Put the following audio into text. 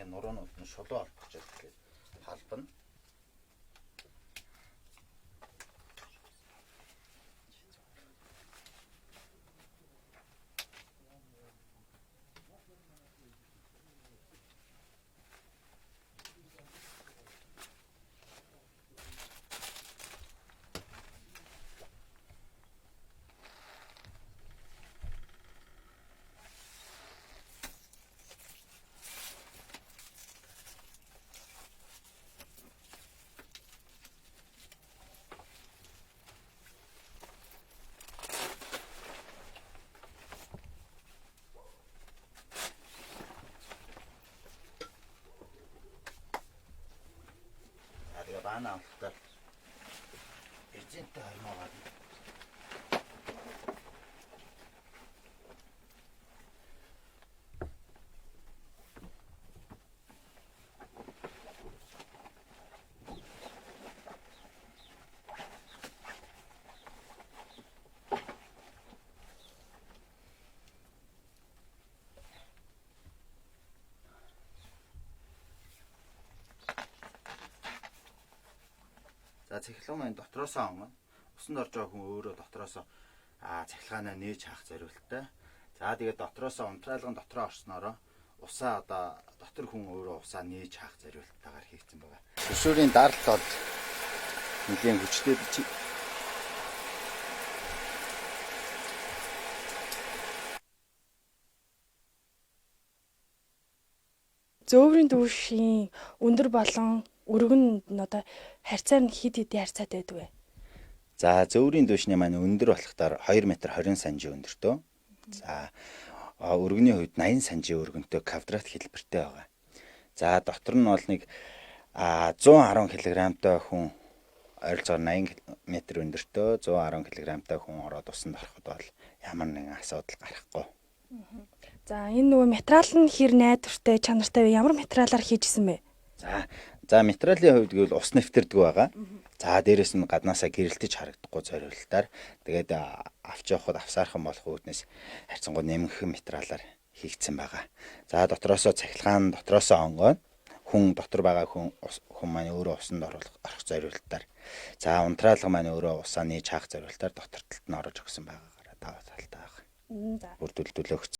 ингээд нуруунууд нь шулуу олдчиход тэгээд халбана. Баана авахтаа эзэнтэй хормоогоод за цахилгаан маань дотроосоо онгоно. Усанд орж байгаа хүн өөрөө дотроосоо цахилгаанаа нээж хаах зориулттай. За тэгээд дотроосоо унтраалган дотроо орсноороо усаа одоо дотор хүн өөрөө усаа нээж хаах зориулттайгаар хийгдсэн байгаа. Зөвшөөрийн даралт бол нэлийн хүчтэй Зөөврийн дүүшийн өндөр болон өргөн одоо харьцаар нь хэд хэдийн харьцаатай байдаг вэ? За зөөврийн дүүшний маань өндөр болохдоор 2 м 20 см өндөртөө. За өргөний хувьд 80 см өргөнтэй квадрат хэлбэртэй байгаа. За дотор нь бол нэг 110 кг-тай хүн ойролцоогоор 80 м өндөртөө 110 кг-тай хүн ороод усанд ороход бол ямар нэгэн асуудал гарахгүй. За энэ нөгөө материал нь хэр найдвартай, чанартай вэ? Ямар материалаар хийжсэн бэ? За материалын хувьд гэвэл ус нэвтэрдэг байгаа. За дээрэс нь гаднаасаа гэрэлтэж харагдахгүй зориулалтаар тэгээд авч явахад авсаархан болох үүднээс харьцангуй нэмэгхэн материалаар хийгдсэн байгаа. За дотроосоо цахилгаан дотроосоо онгойно. Хүн дотор байгаа хүн маань өөрөө усанд орох зориулалтаар. За унтраалга маань өөрөө усаа нээж хаах зориулалтаар дотор талд нь орж өгсөн байгаагаараа даваа талтай байгаа. Бүрдүүлэлт өгсөн.